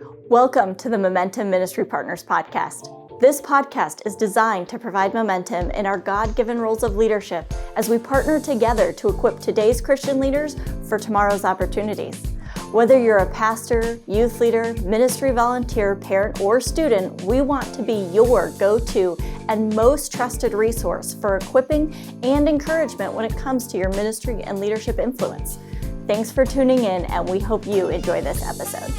Welcome to the Momentum Ministry Partners podcast. This podcast is designed to provide momentum in our God-given roles of leadership as we partner together to equip today's Christian leaders for tomorrow's opportunities. Whether you're a pastor, youth leader, ministry volunteer, parent, or student, we want to be your go-to and most trusted resource for equipping and encouragement when it comes to your ministry and leadership influence. Thanks for tuning in, and we hope you enjoy this episode.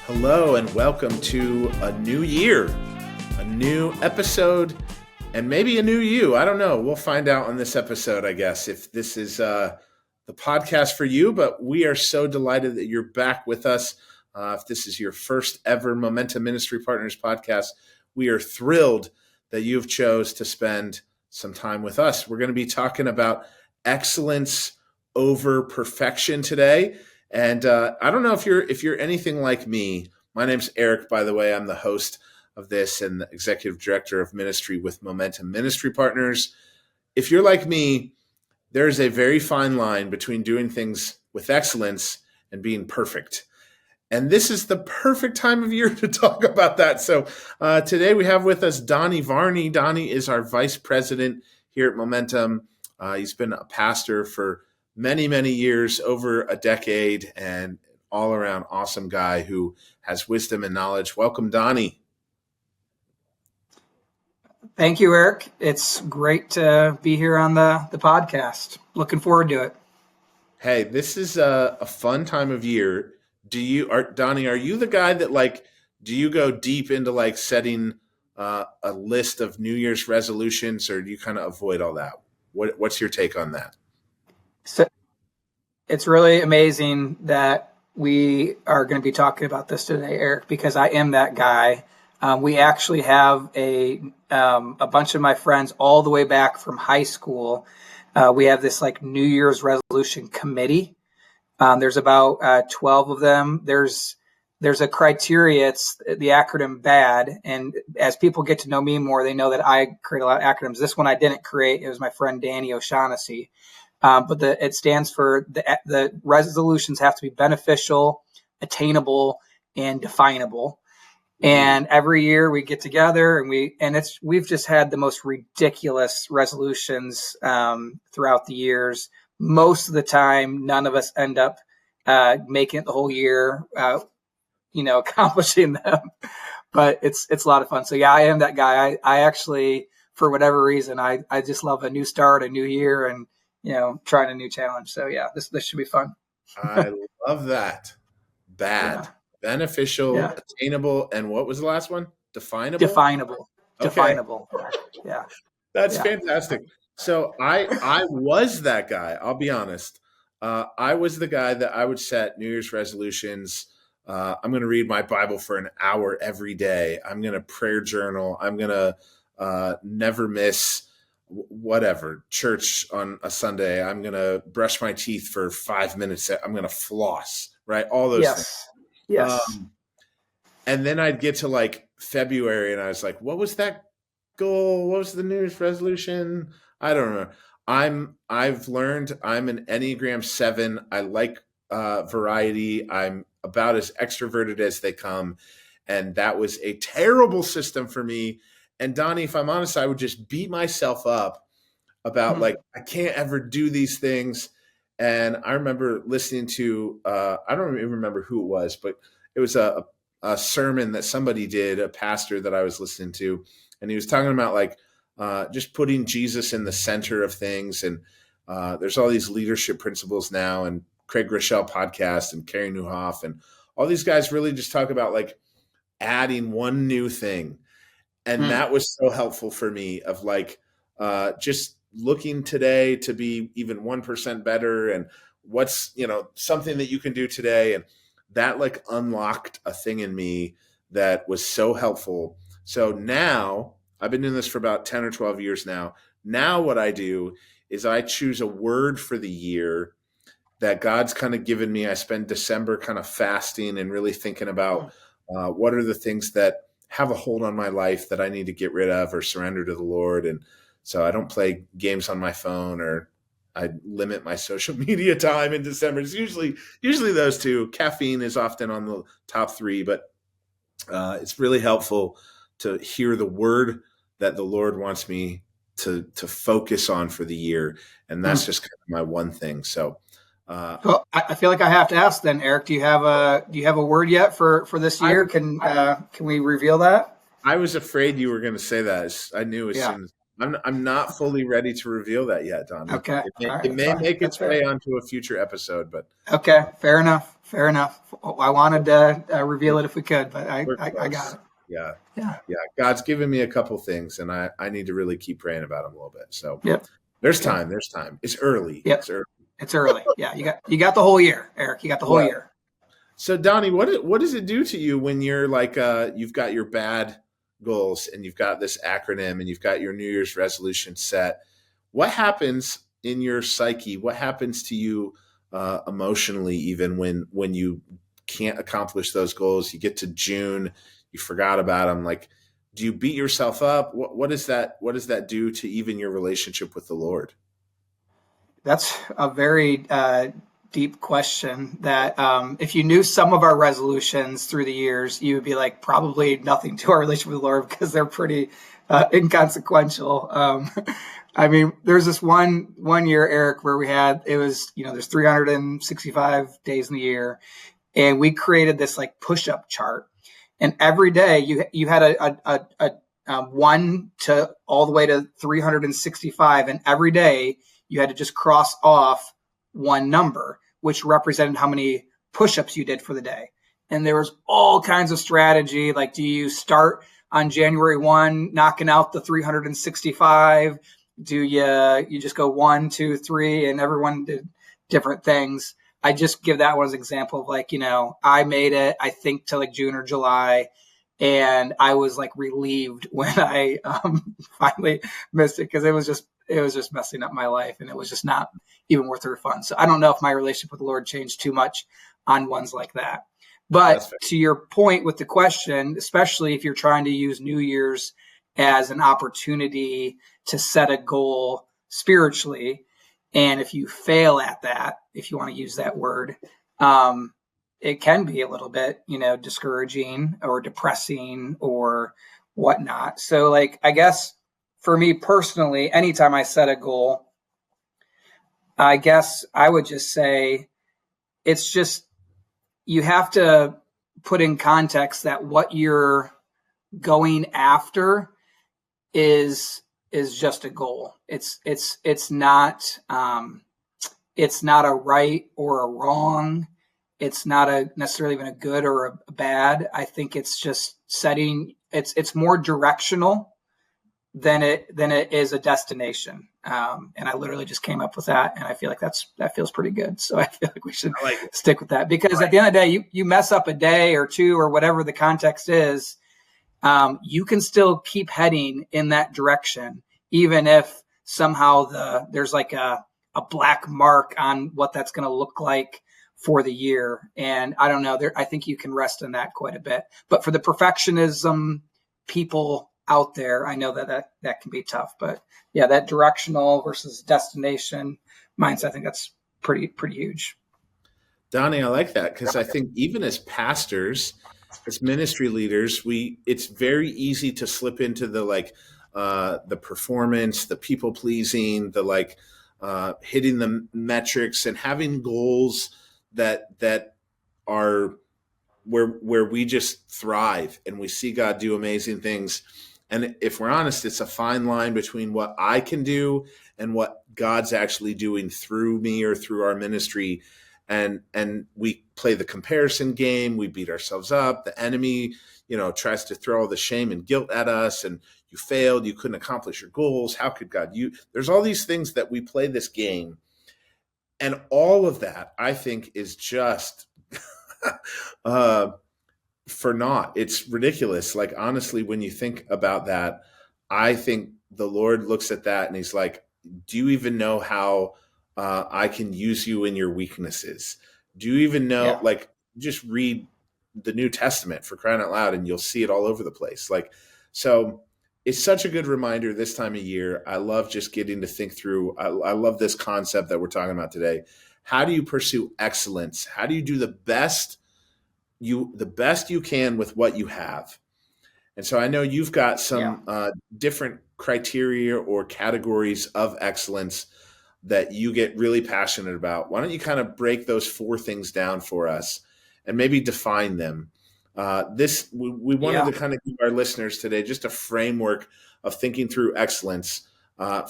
Hello and welcome to a new year, a new episode, and maybe a new you. I don't know. We'll find out on this episode, I guess, if this is the podcast for you, but we are so delighted that you're back with us. If this is your first ever Momentum Ministry Partners podcast, we are thrilled that you've chose to spend some time with us. We're going to be talking about excellence over perfection today. And I don't know if you're anything like me. My name's Eric, by the way. I'm the host of this and the executive director of ministry with Momentum Ministry Partners. If you're like me, there's a very fine line between doing things with excellence and being perfect. And this is the perfect time of year to talk about that. So today we have with us Donny Varney. Donny is our vice president here at Momentum. He's been a pastor for many, many years, over a decade, and all around awesome guy who has wisdom and knowledge. Welcome, Donny. Thank you, Eric. It's great to be here on the podcast. Looking forward to it. Hey, this is a fun time of year. Donny, are you the guy that do you go deep into setting a list of New Year's resolutions, or do you kind of avoid all that? What's your take on that? So it's really amazing that we are going to be talking about this today, Eric, because I am that guy. We actually have a bunch of my friends all the way back from high school. We have this New Year's resolution committee. There's about 12 of them. There's a criteria. It's the acronym BAD. And as people get to know me more, they know that I create a lot of acronyms. This one I didn't create. It was my friend Danny O'Shaughnessy. But it stands for the resolutions have to be beneficial, attainable, and definable. And every year we get together and we've just had the most ridiculous resolutions throughout the years. Most of the time, none of us end up making it the whole year, accomplishing them. But it's a lot of fun. So yeah, I am that guy. I actually, for whatever reason, I just love a new start, a new year, and trying a new challenge. So yeah, this should be fun. I love that. BAD, beneficial, attainable, and what was the last one? Definable. Okay. Definable. Yeah. That's fantastic. So I was that guy. I'll be honest. I was the guy that I would set New Year's resolutions. I'm going to read my Bible for an hour every day. I'm going to prayer journal. I'm going to never miss church on a Sunday. I'm going to brush my teeth for 5 minutes. I'm going to floss, right? All those things. Yes. And then I'd get to February and I was like, what was that goal? What was the New Year's resolution? I don't remember. I've learned I'm an Enneagram 7. I like variety. I'm about as extroverted as they come. And that was a terrible system for me. And Donny, if I'm honest, I would just beat myself up about I can't ever do these things. And I remember listening to, I don't even remember who it was, but it was a sermon that somebody did, a pastor that I was listening to. And he was talking about just putting Jesus in the center of things. And there's all these leadership principles now, and Craig Rochelle podcast and Carrie Nieuwhof. And all these guys really just talk about adding one new thing. And that was so helpful for me of just looking today to be even 1% better, and what's, something that you can do today. And that unlocked a thing in me that was so helpful. So now I've been doing this for about 10 or 12 years now. Now what I do is I choose a word for the year that God's kind of given me. I spend December kind of fasting and really thinking about what are the things that have a hold on my life that I need to get rid of or surrender to the Lord. And So I don't play games on my phone, or I limit my social media time in December. It's usually those two. Caffeine is often on the top three, but it's really helpful to hear the word that the Lord wants me to focus on for the year, and that's just kind of my one thing. So, Well, I feel like I have to ask then, Eric. Do you have a word yet for this year? Can we reveal that? I was afraid you were going to say that. I knew as Yeah. soon as I'm not fully ready to reveal that yet, Donnie. Okay. All right. It That's may fine. make That's its fair. way onto a future episode, but Okay. Fair enough. Fair enough. I wanted to reveal it if we could, but we're I got close. it. Yeah. Yeah. Yeah. God's given me a couple things, and I need to really keep praying about them a little bit. So Yep. there's Good. time. There's time. It's early. Yep. It's early. It's early. Yeah. You got the whole year, Eric. You got the whole Well, year. so Donnie, what does it do to you when you're like you've got your bad goals and you've got this acronym and you've got your New Year's resolution set? What happens in your psyche? What happens to you emotionally, even when you can't accomplish those goals? You get to June, you forgot about them. Like, do you beat yourself up? What does that do to even your relationship with the Lord? That's a very deep question that if you knew some of our resolutions through the years, you would be like, probably nothing to our relationship with the Lord because they're pretty inconsequential. I mean, there's this one year, Eric, where there's 365 days in the year, and we created this like push-up chart, and every day you had a 1 to all the way to 365, and every day you had to just cross off one number, which represented how many push-ups you did for the day. And there was all kinds of strategy. Like, do you start on January 1 knocking out the 365? Do you just go 1, 2, 3, and everyone did different things. I just give that one as an example of like, I made it, I think, to like June or July, and I was like relieved when I finally missed it, because it was just messing up my life, and it was just not even worth the refund. So I don't know if my relationship with the Lord changed too much on ones like that. But to your point with the question, especially if you're trying to use New Year's as an opportunity to set a goal spiritually, and if you fail at that, if you want to use that word, it can be a little bit, discouraging or depressing or whatnot. So like, I guess for me personally, anytime I set a goal, I guess I would just say it's just, you have to put in context that what you're going after is just a goal. It's not a right or a wrong. It's not necessarily even a good or a bad. I think it's just setting. It's more directional than it is a destination. And I literally just came up with that, and I feel like that feels pretty good. So I feel like we should stick with that, because at the end of the day, you mess up a day or two or whatever the context is, you can still keep heading in that direction, even if somehow there's like a black mark on what that's going to look like for the year. And I don't know, I think you can rest in that quite a bit. But for the perfectionism people out there, I know that can be tough. But yeah, that directional versus destination mindset, I think that's pretty huge. Donnie, I like that, because I think even as pastors, as ministry leaders, it's very easy to slip into the performance, the people pleasing, hitting the metrics and having goals that are where we just thrive and we see God do amazing things. And if we're honest, it's a fine line between what I can do and what God's actually doing through me or through our ministry. And we play the comparison game. We beat ourselves up. The enemy, tries to throw all the shame and guilt at us. And you failed. You couldn't accomplish your goals. How could God? There's all these things that we play this game. And all of that, I think, is just for naught. It's ridiculous. Like, honestly, when you think about that, I think the Lord looks at that and he's like, do you even know how I can use you in your weaknesses? Do you even know, just read the New Testament, for crying out loud, and you'll see it all over the place. So it's such a good reminder this time of year. I love just getting to think through. I love this concept that we're talking about today. How do you pursue excellence? How do you do the best you can with what you have? And so I know you've got Yeah. some different criteria or categories of excellence that you get really passionate about. Why don't you kind of break those four things down for us and maybe define them? We wanted Yeah. to kind of give our listeners today just a framework of thinking through excellence.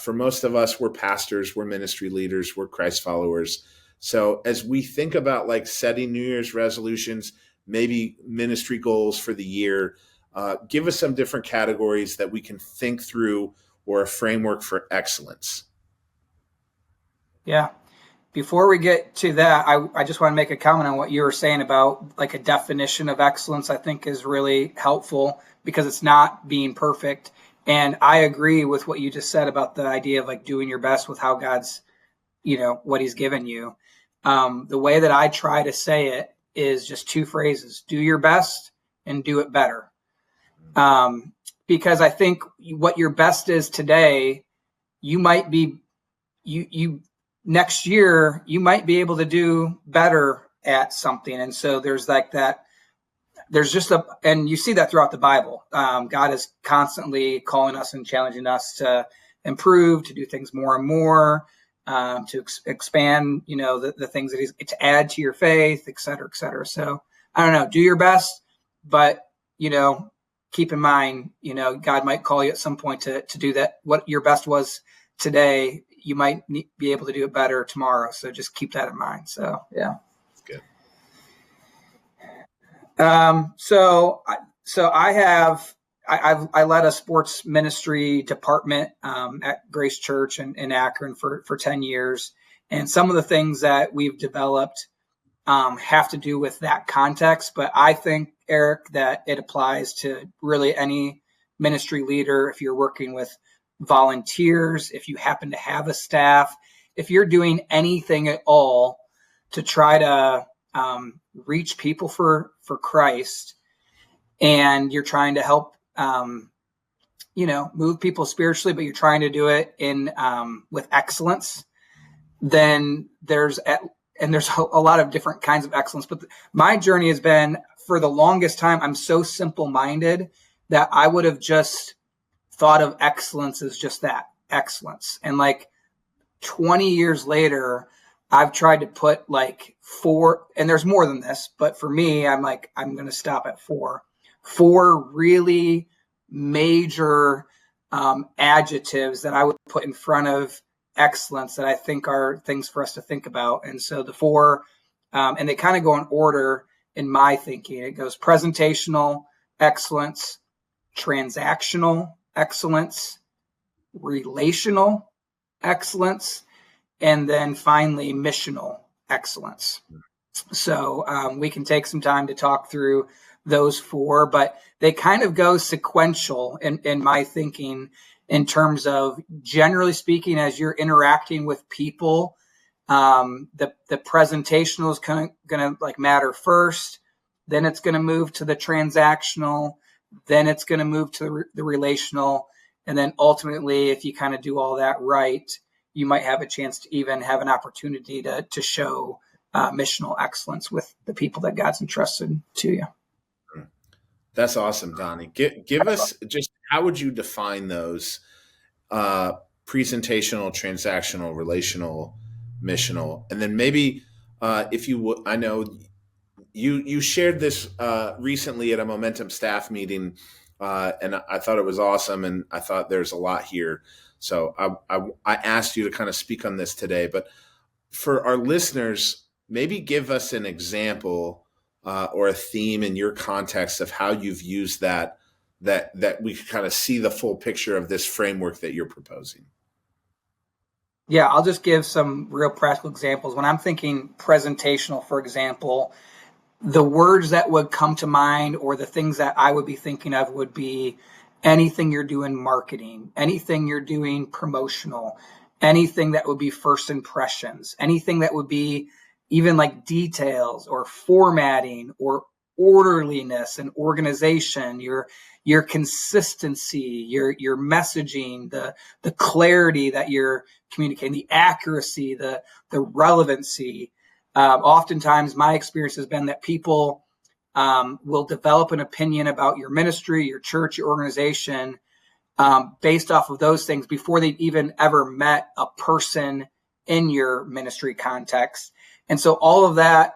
For most of us, we're pastors, we're ministry leaders, we're Christ followers. So as we think about like setting New Year's resolutions, maybe ministry goals for the year, give us some different categories that we can think through or a framework for excellence. Yeah. Before we get to that, I just want to make a comment on what you were saying about like a definition of excellence. I think is really helpful because it's not being perfect. And I agree with what you just said about the idea of like doing your best with how God's, what he's given you. The way that I try to say it is just two phrases: do your best and do it better. Because I think what your best is today, you might be, you next year, you might be able to do better at something. And so there's like that, and you see that throughout the Bible. God is constantly calling us and challenging us to improve, to do things more and more, to expand, the things that to add to your faith, et cetera, et cetera. So I don't know, do your best, but, keep in mind, God might call you at some point to do that. What your best was today, you might be able to do it better tomorrow. So just keep that in mind. So, yeah. Good. So I led a sports ministry department at Grace Church in Akron for 10 years. And some of the things that we've developed have to do with that context. But I think, Eric, that it applies to really any ministry leader. If you're working with volunteers, if you happen to have a staff, if you're doing anything at all to try to reach people for Christ, and you're trying to help, move people spiritually, but you're trying to do it in with excellence, then there's a lot of different kinds of excellence. But my journey has been, for the longest time, I'm so simple-minded that I would have just thought of excellence as just that, excellence. And like 20 years later, I've tried to put like four, and there's more than this, but for me, I'm going to stop at four really major adjectives that I would put in front of excellence that I think are things for us to think about. And so the four, and they kind of go in order in my thinking. It goes presentational excellence, transactional excellence, relational excellence, and then finally missional excellence. So we can take some time to talk through those four, but they kind of go sequential in my thinking, in terms of, generally speaking, as you're interacting with people, the presentational is going to like matter first, then it's going to move to the transactional, then it's going to move to the relational, and then ultimately, if you kind of do all that right, you might have a chance to even have an opportunity to show missional excellence with the people that God's entrusted to you. That's awesome, Donny. Give us just, how would you define those? Presentational, transactional, relational, missional, and then maybe if you would, I know you shared this recently at a Momentum staff meeting, and I thought it was awesome, and I thought there's a lot here. So I asked you to kind of speak on this today, but for our listeners, maybe give us an example or a theme in your context of how you've used that we kind of see the full picture of this framework that you're proposing. Yeah, I'll just give some real practical examples. When I'm thinking presentational, for example, the words that would come to mind, or the things that I would be thinking of, would be anything you're doing marketing, anything you're doing promotional, anything that would be first impressions, anything that would be even like details or formatting or orderliness and organization, your consistency, your messaging, the clarity that you're communicating, the accuracy, the relevancy. Oftentimes, my experience has been that people will develop an opinion about your ministry, your church, your organization, based off of those things before they've even ever met a person in your ministry context. And so all of that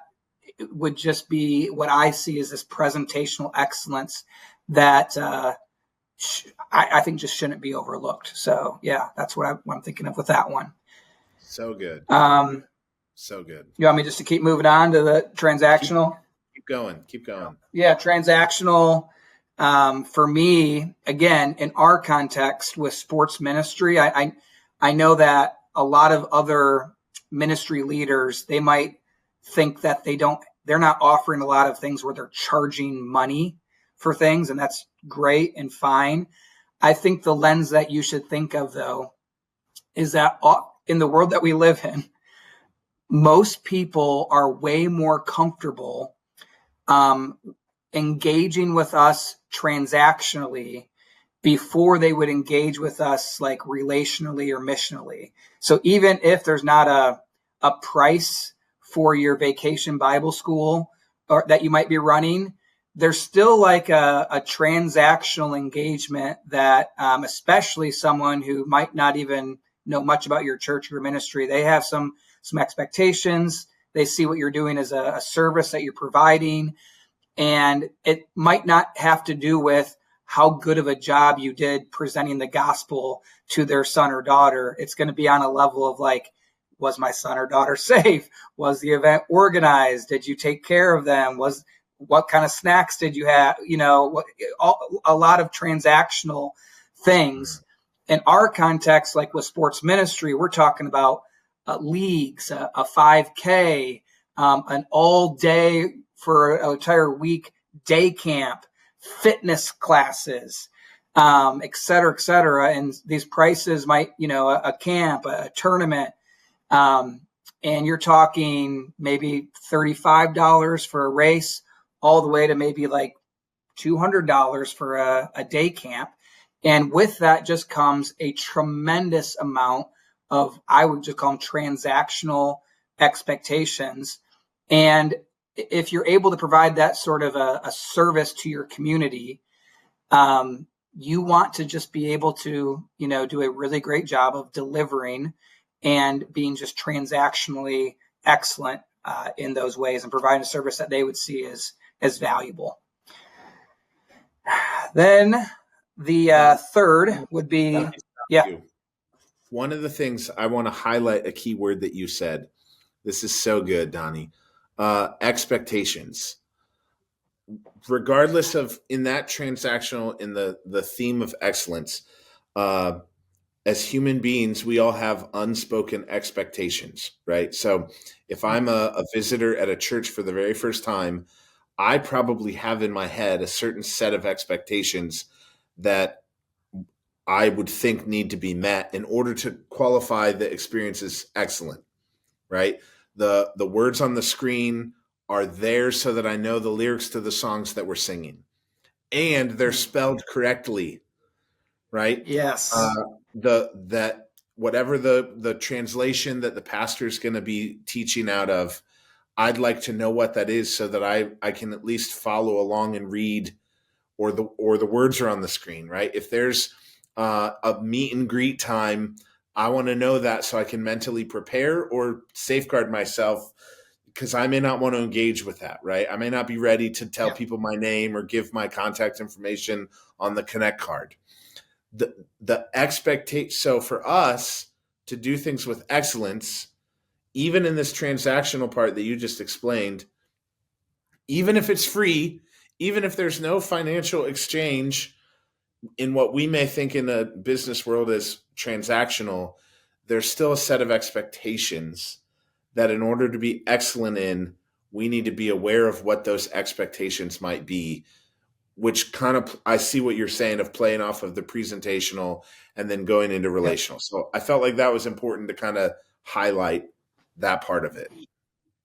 would just be what I see as this presentational excellence that I think just shouldn't be overlooked. So yeah, that's what I'm thinking of with that one. So good. So good. You want me just to keep moving on to the transactional? Keep going. Yeah, transactional. For me, again, in our context with sports ministry, I know that a lot of other ministry leaders, they might think that they're not offering a lot of things where they're charging money for things, and that's great and fine. I think the lens that you should think of, though, is that in the world that we live in, most people are way more comfortable engaging with us transactionally before they would engage with us like relationally or missionally. So even if there's not a price for your vacation Bible school or that you might be running, there's still like a transactional engagement that especially someone who might not even know much about your church or ministry, they have some expectations. They see what you're doing as a service that you're providing. And it might not have to do with how good of a job you did presenting the gospel to their son or daughter. It's going to be on a level of like, was my son or daughter safe? Was the event organized? Did you take care of them? What kind of snacks did you have? A lot of transactional things. In our context, like with sports ministry, we're talking about leagues, a 5K, an all day for an entire week day camp, fitness classes, et cetera, et cetera. And these prices might, a camp, a tournament, and you're talking maybe $35 for a race all the way to maybe like $200 for a day camp. And with that just comes a tremendous amount of, I would just call them transactional expectations. And if you're able to provide that sort of a service to your community, you want to just be able to, do a really great job of delivering and being just transactionally excellent in those ways and providing a service that they would see as valuable. Then the third would be, One of the things I want to highlight a key word that you said. This is so good, Donnie. Expectations. Regardless of in that transactional, in the theme of excellence, as human beings, we all have unspoken expectations, right? So if I'm a visitor at a church for the very first time, I probably have in my head a certain set of expectations that I would think need to be met in order to qualify the experience as excellent, right? The words on the screen are there so that I know the lyrics to the songs that we're singing, and they're spelled correctly, right? Yes. That whatever the translation that the pastor is going to be teaching out of, I'd like to know what that is so that I can at least follow along and read, or the words are on the screen, right? If there's a meet and greet time, I want to know that so I can mentally prepare or safeguard myself, because I may not want to engage with that, right? I may not be ready to tell people my name or give my contact information on the Connect card. The expectation. So for us to do things with excellence, even in this transactional part that you just explained, even if it's free, even if there's no financial exchange in what we may think in a business world as transactional, there's still a set of expectations that in order to be excellent in, we need to be aware of what those expectations might be, which kind of, I see what you're saying of playing off of the presentational and then going into relational. So I felt like that was important to kind of highlight that part of it.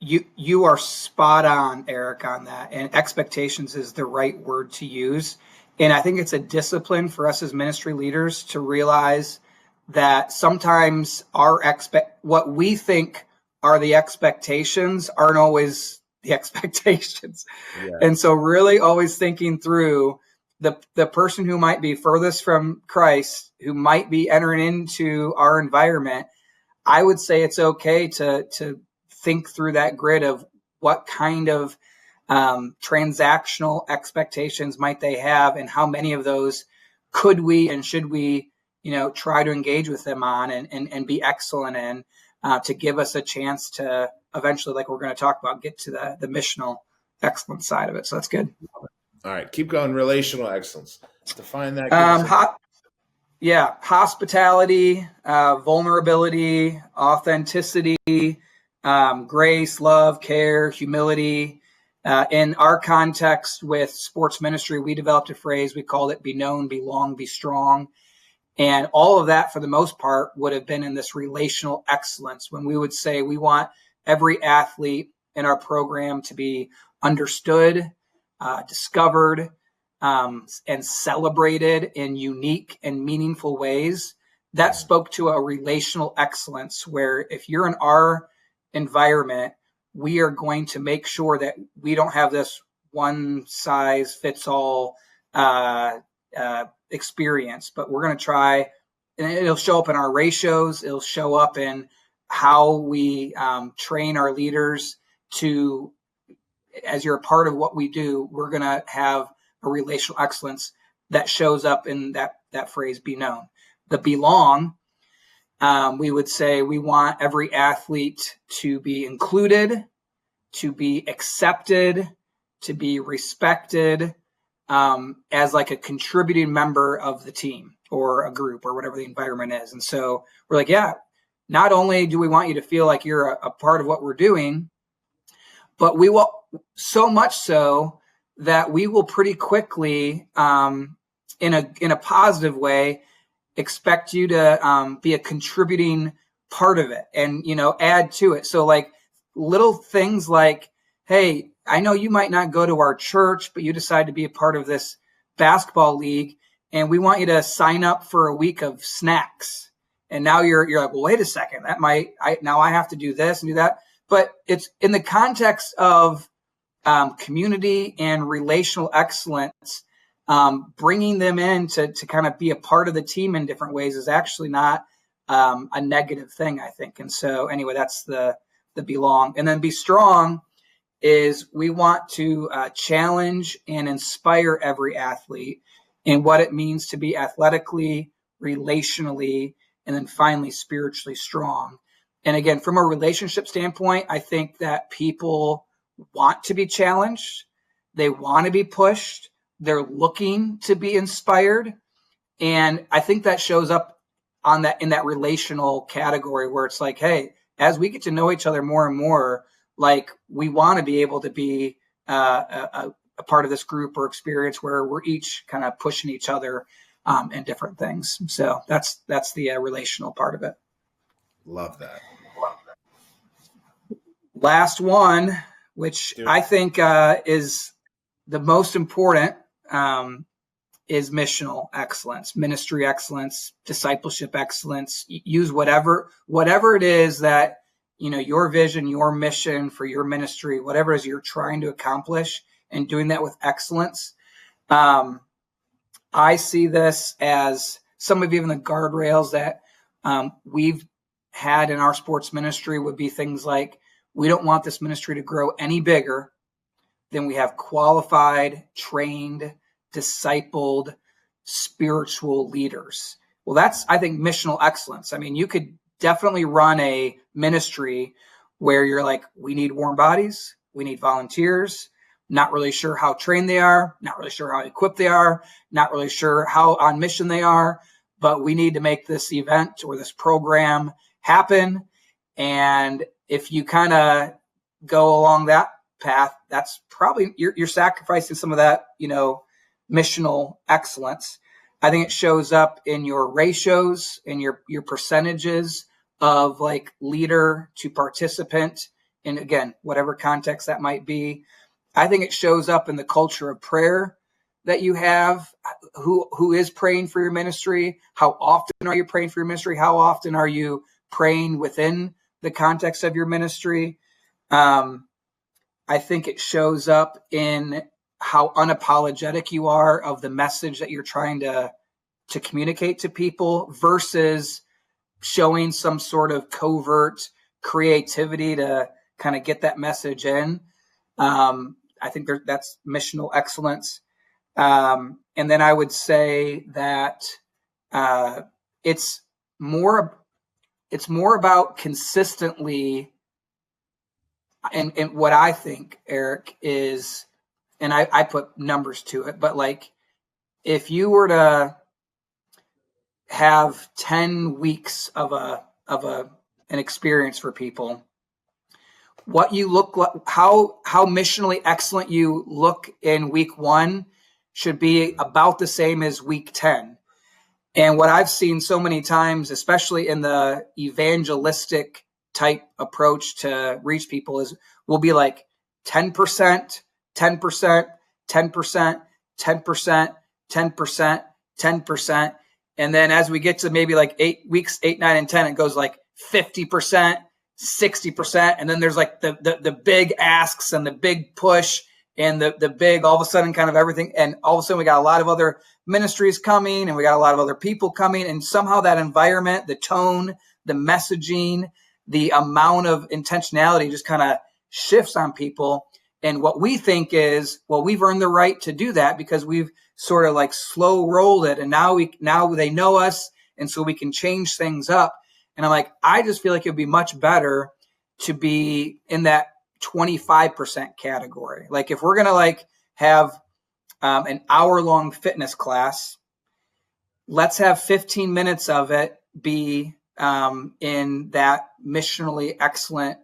You are spot on, Eric, on that. And expectations is the right word to use. And I think it's a discipline for us as ministry leaders to realize that sometimes what we think are the expectations aren't always the expectations. Yeah. And so really always thinking through the person who might be furthest from Christ, who might be entering into our environment, I would say it's okay to think through that grid of what kind of transactional expectations might they have, and how many of those could we and should we, try to engage with them on and be excellent in, to give us a chance to eventually, like we're going to talk about, get to the missional excellence side of it. So that's good. All right, keep going. Relational excellence. Define that. Hospitality, vulnerability, authenticity, grace, love, care, humility. In our context with sports ministry, we developed a phrase. We called it be known, belong, be strong. And all of that, for the most part, would have been in this relational excellence, when we would say we want every athlete in our program to be understood, discovered, and celebrated in unique and meaningful ways. That spoke to a relational excellence, where if you're in our environment, we are going to make sure that we don't have this one size fits all experience, but we're going to try, and it'll show up in our ratios. It'll show up in how we train our leaders to, as you're a part of what we do, we're going to have a relational excellence that shows up in that phrase, be known. The belong, we would say we want every athlete to be included, to be accepted, to be respected, as like a contributing member of the team or a group or whatever the environment is. And so we're like, yeah, not only do we want you to feel like you're a part of what we're doing, but we will, so much so that we will pretty quickly, in a positive way, expect you to be a contributing part of it and, add to it. So like little things like, hey, I know you might not go to our church, but you decide to be a part of this basketball league, and we want you to sign up for a week of snacks. And now you're like, well, wait a second, now I have to do this and do that. But it's in the context of community and relational excellence. Bringing them in to kind of be a part of the team in different ways is actually not a negative thing, I think. And so anyway, that's the belong. And then be strong is we want to challenge and inspire every athlete in what it means to be athletically, relationally, and then finally spiritually strong. And again, from a relationship standpoint, I think that people want to be challenged. They want to be pushed. They're looking to be inspired. And I think that shows up in that relational category, where it's like, hey, as we get to know each other more and more, like we want to be able to be a part of this group or experience where we're each kind of pushing each other in different things. So that's the relational part of it. Love that. Last one, which I think is the most important, is missional excellence, ministry excellence, discipleship excellence. Use whatever it is that, your vision, your mission for your ministry, whatever it is you're trying to accomplish, and doing that with excellence. I see this as some of even the guardrails that we've had in our sports ministry would be things like, we don't want this ministry to grow any bigger than we have qualified, trained, discipled, spiritual leaders. Well, that's, I think, missional excellence. I mean, you could definitely run a ministry where you're like, we need warm bodies, we need volunteers, not really sure how trained they are, not really sure how equipped they are, not really sure how on mission they are, but we need to make this event or this program happen. And if you kind of go along that path, that's probably you're sacrificing some of that, missional excellence. I think it shows up in your ratios and your percentages of like leader to participant in, again, whatever context that might be. I think it shows up in the culture of prayer that you have. Who is praying for your ministry? How often are you praying for your ministry? How often are you praying within the context of your ministry? I think it shows up in how unapologetic you are of the message that you're trying to communicate to people versus showing some sort of covert creativity to kind of get that message in. I think that's missional excellence. And then I would say that it's more about consistently. And what I think, Eric, is, and I put numbers to it, but like if you were to have 10 weeks of an experience for people, what you look like, how missionally excellent you look in week 1 should be about the same as week 10. And what I've seen so many times, especially in the evangelistic type approach to reach people, is we'll be like 10%, 10%, 10%, 10%, 10%, 10%. And then as we get to maybe like 8 weeks, 8, 9, and 10, it goes like 50%, 60%. And then there's like the big asks and the big push and the big, all of a sudden kind of everything. And all of a sudden we got a lot of other ministries coming and we got a lot of other people coming. And somehow that environment, the tone, the messaging, the amount of intentionality just kind of shifts on people. And what we think is, well, we've earned the right to do that because we've sort of like slow rolled it. And now they know us. And so we can change things up. And I'm like, I just feel like it'd be much better to be in that 25% category. Like if we're going to like have an hour-long fitness class, let's have 15 minutes of it be in that missionally excellent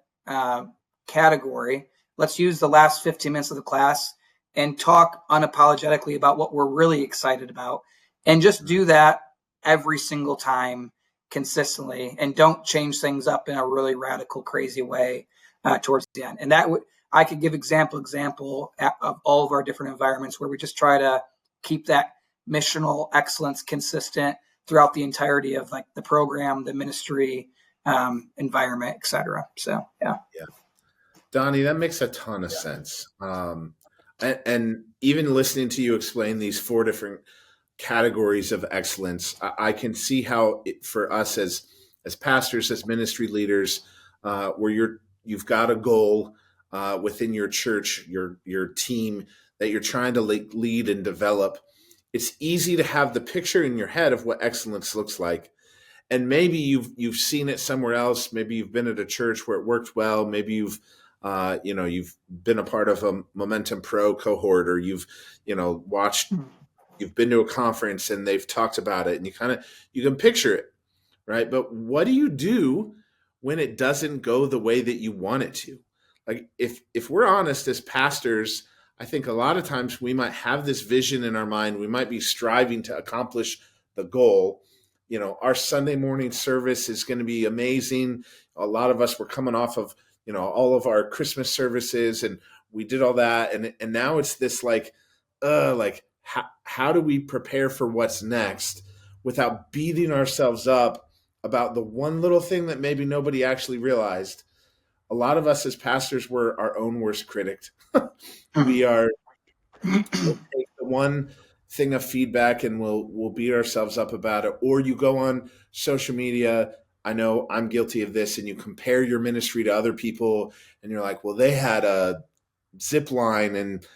category. Let's use the last 15 minutes of the class and talk unapologetically about what we're really excited about, and just do that every single time consistently, and don't change things up in a really radical, crazy way towards the end. And that I could give example of all of our different environments where we just try to keep that missional excellence consistent throughout the entirety of like the program, the ministry, environment, et cetera. So, yeah. Donnie, that makes a ton of sense. And even listening to you explain these 4 different categories of excellence, I can see how for us as pastors, as ministry leaders, where you've got a goal within your church, your team that you're trying to lead and develop. It's easy to have the picture in your head of what excellence looks like. And maybe you've seen it somewhere else. Maybe you've been at a church where it worked well. Maybe you've been a part of a Momentum Pro cohort, or you've been to a conference and they've talked about it, and you can picture it, right? But what do you do when it doesn't go the way that you want it to? Like if we're honest as pastors, I think a lot of times we might have this vision in our mind. We might be striving to accomplish the goal. Our Sunday morning service is going to be amazing. A lot of us were coming off of, all of our Christmas services, and we did all that. And now it's this how do we prepare for what's next without beating ourselves up about the one little thing that maybe nobody actually realized? A lot of us as pastors were our own worst critic. We'll take the one thing of feedback and we'll beat ourselves up about it. Or you go on social media, I know I'm guilty of this, and you compare your ministry to other people and you're like, well, they had a zip line and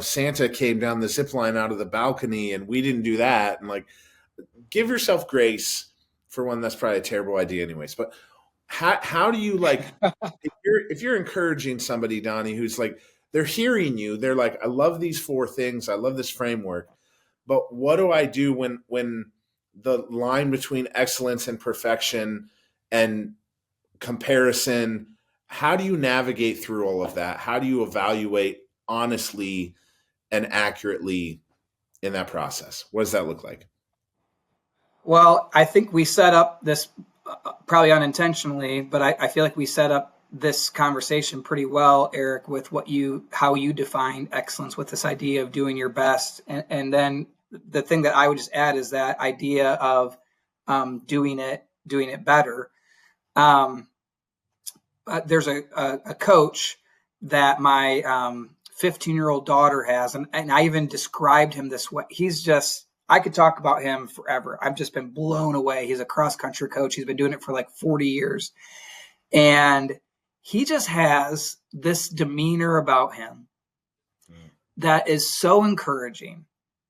Santa came down the zip line out of the balcony and we didn't do that. And like, give yourself grace for one. That's probably a terrible idea anyways. But how do you if you're encouraging somebody, Donnie, who's like, they're hearing you, they're like, I love these 4 things. I love this framework, but what do I do when the line between excellence and perfection and comparison, how do you navigate through all of that? How do you evaluate honestly and accurately in that process? What does that look like? Well, I think we set up this probably unintentionally, but I feel like we set up this conversation pretty well, Eric, with how you define excellence with this idea of doing your best. And then the thing that I would just add is that idea of doing it better. There's a coach that my 15-year-old daughter has, and I even described him this way. I could talk about him forever. I've just been blown away. He's a cross-country coach. He's been doing it for like 40 years. And he just has this demeanor about him that is so encouraging,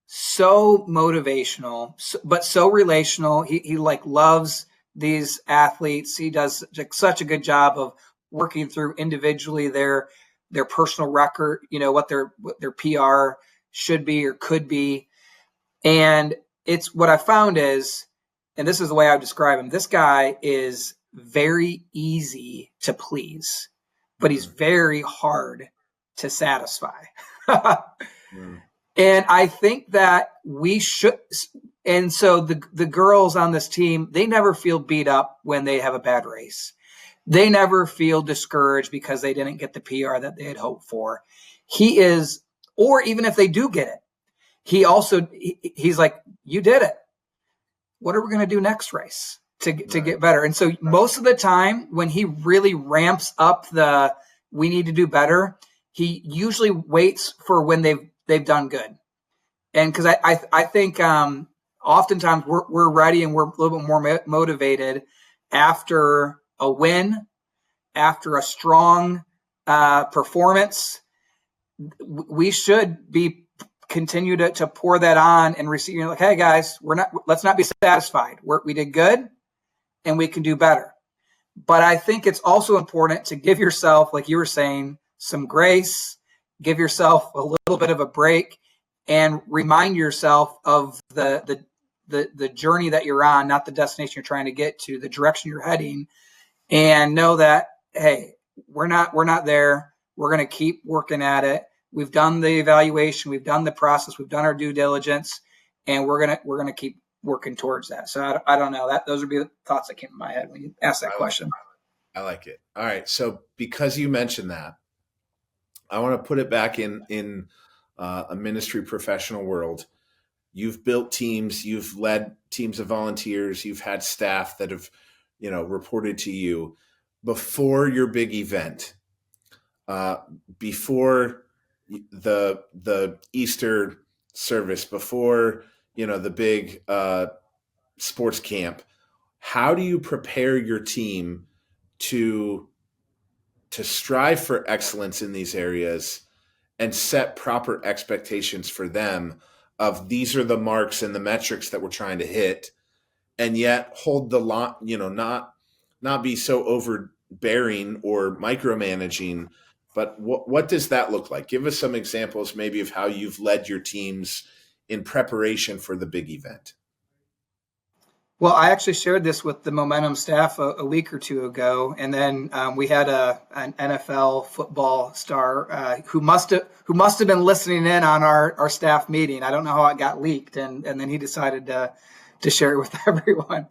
so motivational, but so relational. He like loves these athletes. He does such a good job of working through individually their personal record, what their PR should be or could be. And it's what I found is, and this is the way I would describe him, this guy is very easy to please, but he's very hard to satisfy. And I think that we should, and so the girls on this team, they never feel beat up when they have a bad race. They never feel discouraged because they didn't get the PR that they had hoped for. Or even if they do get it, he's like, you did it. What are we going to do next race to get better? And so most of the time when he really ramps up we need to do better, he usually waits for when they've done good. And because I think oftentimes we're ready and we're a little bit more motivated after a win, after a strong performance. We should continue to pour that on and receive. Like, hey guys, let's not be satisfied. We did good and we can do better. But I think it's also important to give yourself, like you were saying, some grace, give yourself a little bit of a break, and remind yourself of the journey that you're on, not the destination you're trying to get to, the direction you're heading, and know that, hey, we're not there. We're going to keep working at it. We've done the evaluation, we've done the process, we've done our due diligence, and we're gonna keep working towards that. So I don't know, those would be the thoughts that came to my head when you asked that question. I like it. All right, so because you mentioned that, I want to put it back in a ministry professional world. You've built teams, you've led teams of volunteers, you've had staff that have, reported to you before your big event, before the Easter service, before the big sports camp. How do you prepare your team to strive for excellence in these areas and set proper expectations for them of these are the marks and the metrics that we're trying to hit, and yet hold the line, not be so overbearing or micromanaging. But what does that look like? Give us some examples maybe of how you've led your teams in preparation for the big event. Well, I actually shared this with the Momentum staff a week or two ago, and then we had an NFL football star who must have been listening in on our staff meeting. I don't know how it got leaked, and then he decided to share it with everyone.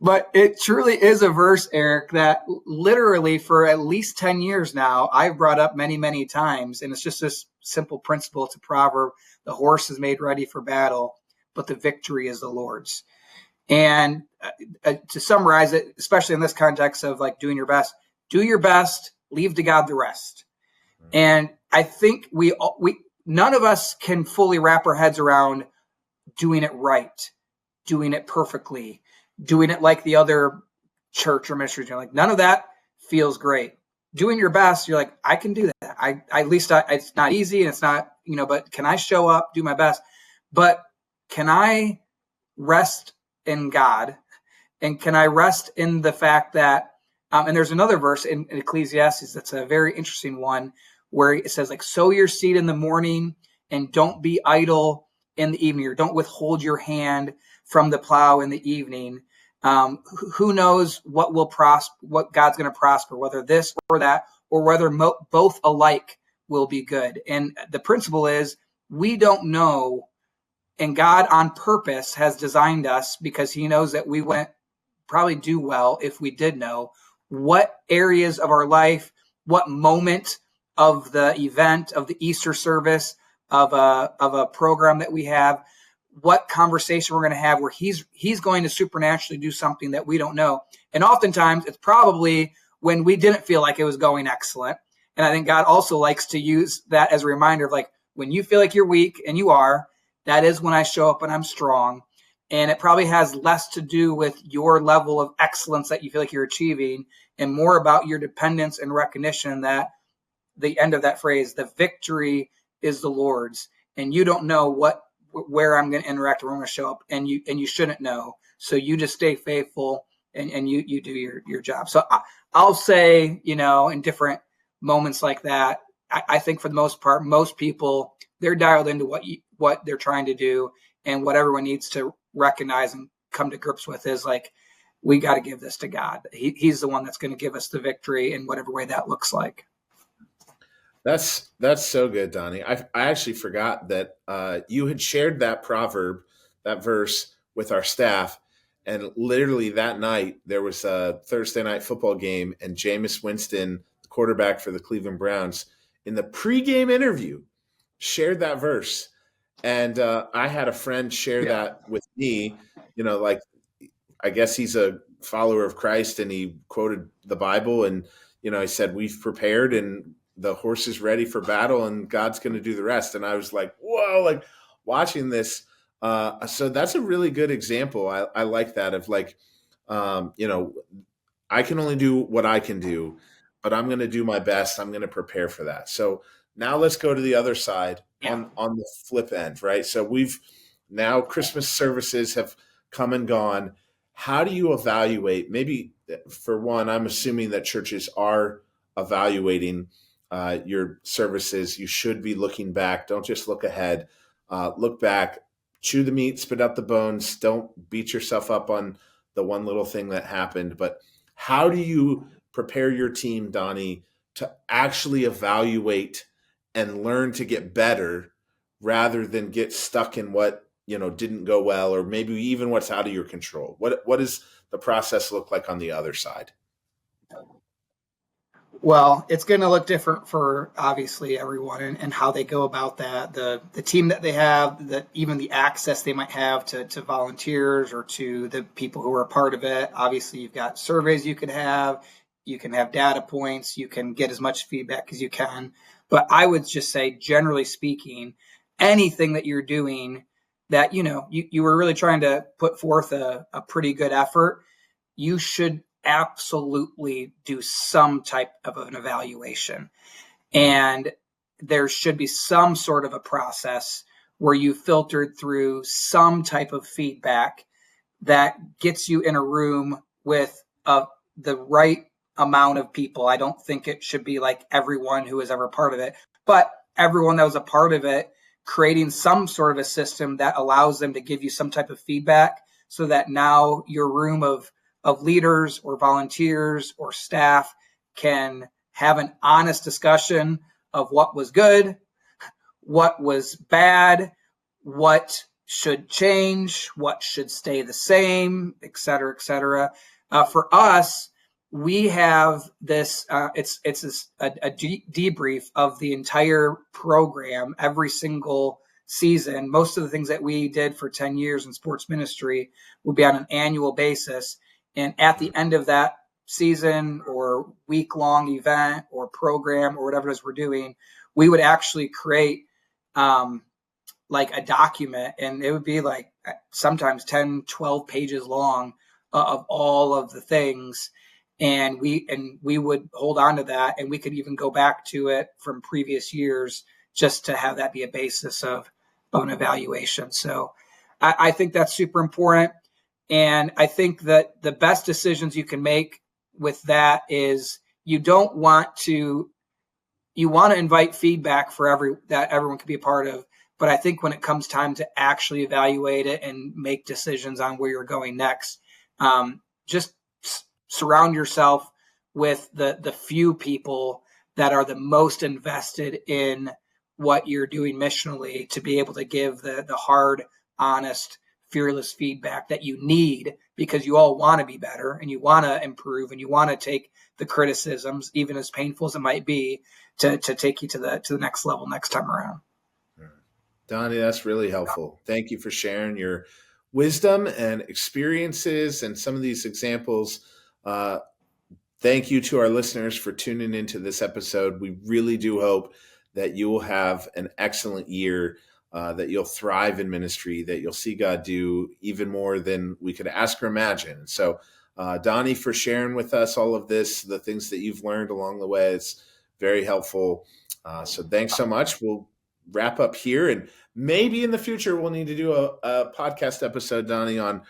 But it truly is a verse, Eric, that literally for at least 10 years now, I've brought up many, many times. And it's just this simple principle. It's a proverb. The horse is made ready for battle, but the victory is the Lord's. And to summarize it, especially in this context of like doing your best, leave to God the rest. And I think none of us can fully wrap our heads around doing it right, doing it perfectly, doing it like the other church or ministry. Like none of that feels great. Doing your best, you're like, I can do that. It's not easy and it's not, but can I show up, do my best? But can I rest in God? And can I rest in the fact that, and there's another verse in Ecclesiastes that's a very interesting one where it says like, sow your seed in the morning and don't be idle in the evening, or don't withhold your hand from the plow in the evening. Who knows what will prosper, what God's going to prosper, whether this or that, or whether both alike will be good. And the principle is we don't know, and God on purpose has designed us because he knows that we wouldn't probably do well if we did know what areas of our life, what moment of the event, of the Easter service, of a program that we have, what conversation we're going to have where he's going to supernaturally do something that we don't know. And oftentimes it's probably when we didn't feel like it was going excellent. And I think God also likes to use that as a reminder of like, when you feel like you're weak, and you are, that is when I show up and I'm strong. And it probably has less to do with your level of excellence that you feel like you're achieving, and more about your dependence and recognition that the end of that phrase, the victory is the Lord's, and you don't know where I'm going to interact, where I'm going to show up, and you shouldn't know. So you just stay faithful, and you do your job. So I'll say, in different moments like that, I think for the most part, most people, they're dialed into what they're trying to do, and what everyone needs to recognize and come to grips with is like, we got to give this to God. He's the one that's going to give us the victory in whatever way that looks like. That's so good, Donnie. I actually forgot that you had shared that proverb, that verse with our staff. And literally that night, there was a Thursday night football game, and Jameis Winston, the quarterback for the Cleveland Browns, in the pregame interview, shared that verse. And I had a friend share that with me, like, I guess he's a follower of Christ, and he quoted the Bible, and, he said, we've prepared and the horse is ready for battle, and God's going to do the rest. And I was like, whoa, like watching this. So that's a really good example. I like that of like, I can only do what I can do, but I'm going to do my best. I'm going to prepare for that. So now let's go to the other side on the flip end, right? So now Christmas services have come and gone. How do you evaluate? Maybe for one, I'm assuming that churches are evaluating your services. You should be looking back. Don't just look ahead. Look back, chew the meat, spit out the bones. Don't beat yourself up on the one little thing that happened. But how do you prepare your team, Donnie, to actually evaluate and learn to get better rather than get stuck in what didn't go well, or maybe even what's out of your control? What does the process look like on the other side? Well, it's going to look different for obviously everyone, and how they go about that. The team that they have, that even the access they might have to volunteers or to the people who are a part of it. Obviously, you've got surveys you can have data points, you can get as much feedback as you can. But I would just say, generally speaking, anything that you're doing that, you were really trying to put forth a pretty good effort, you should absolutely do some type of an evaluation. And there should be some sort of a process where you filtered through some type of feedback that gets you in a room with the right amount of people. I don't think it should be like everyone who was ever part of it, but everyone that was a part of it, creating some sort of a system that allows them to give you some type of feedback, so that now your room of leaders or volunteers or staff can have an honest discussion of what was good, what was bad, what should change, what should stay the same, et cetera, et cetera. For us, we have this, it's a debrief of the entire program every single season. Most of the things that we did for 10 years in sports ministry will be on an annual basis. And at the end of that season or week-long event or program or whatever it is we're doing, we would actually create like a document, and it would be like sometimes 10, 12 pages long of all of the things. And we would hold on to that, and we could even go back to it from previous years just to have that be a basis of an evaluation. So I think that's super important. And I think that the best decisions you can make with that is you want to invite feedback that everyone can be a part of. But I think when it comes time to actually evaluate it and make decisions on where you're going next, just surround yourself with the few people that are the most invested in what you're doing missionally, to be able to give the hard, honest fearless feedback that you need, because you all want to be better and you want to improve and you want to take the criticisms, even as painful as it might be, to take you to the next level next time around. Donny, that's really helpful. Thank you for sharing your wisdom and experiences and some of these examples. Thank you to our listeners for tuning into this episode. We really do hope that you will have an excellent year, that you'll thrive in ministry, that you'll see God do even more than we could ask or imagine. So, Donny, for sharing with us all of this, the things that you've learned along the way, it's very helpful. So thanks so much. We'll wrap up here, and maybe in the future we'll need to do a podcast episode, Donny, on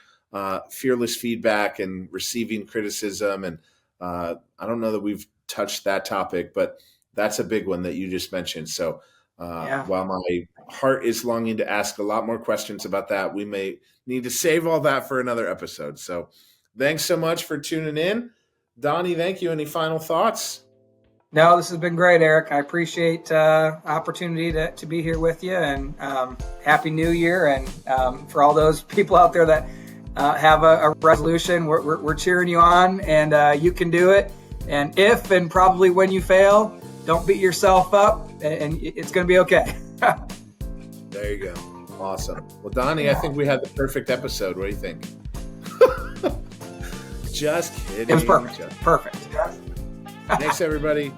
fearless feedback and receiving criticism. And I don't know that we've touched that topic, but that's a big one that you just mentioned. So while my heart is longing to ask a lot more questions about that, we may need to save all that for another episode. So thanks so much for tuning in. Donny, thank you. Any final thoughts? No, this has been great, Eric. I appreciate the opportunity to be here with you, and Happy New Year. And for all those people out there that have a resolution, we're cheering you on, and you can do it. And if and probably when you fail, don't beat yourself up, and it's going to be okay. There you go. Awesome. Well, Donny, I think we had the perfect episode. What do you think? Just kidding. It was perfect. Perfect. Thanks, everybody.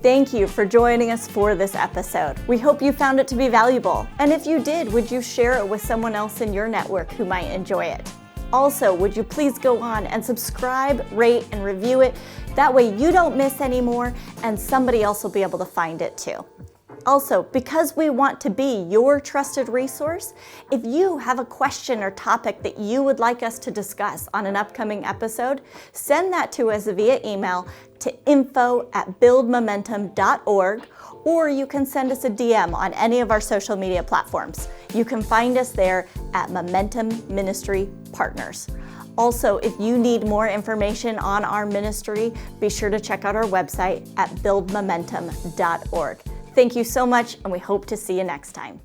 Thank you for joining us for this episode. We hope you found it to be valuable. And if you did, would you share it with someone else in your network who might enjoy it? Also, would you please go on and subscribe, rate, and review it? That way you don't miss any more, and somebody else will be able to find it too. Also, because we want to be your trusted resource, if you have a question or topic that you would like us to discuss on an upcoming episode, send that to us via email to info@buildmomentum.org, or you can send us a DM on any of our social media platforms. You can find us there at Momentum Ministry Partners. Also, if you need more information on our ministry, be sure to check out our website at buildmomentum.org. Thank you so much, and we hope to see you next time.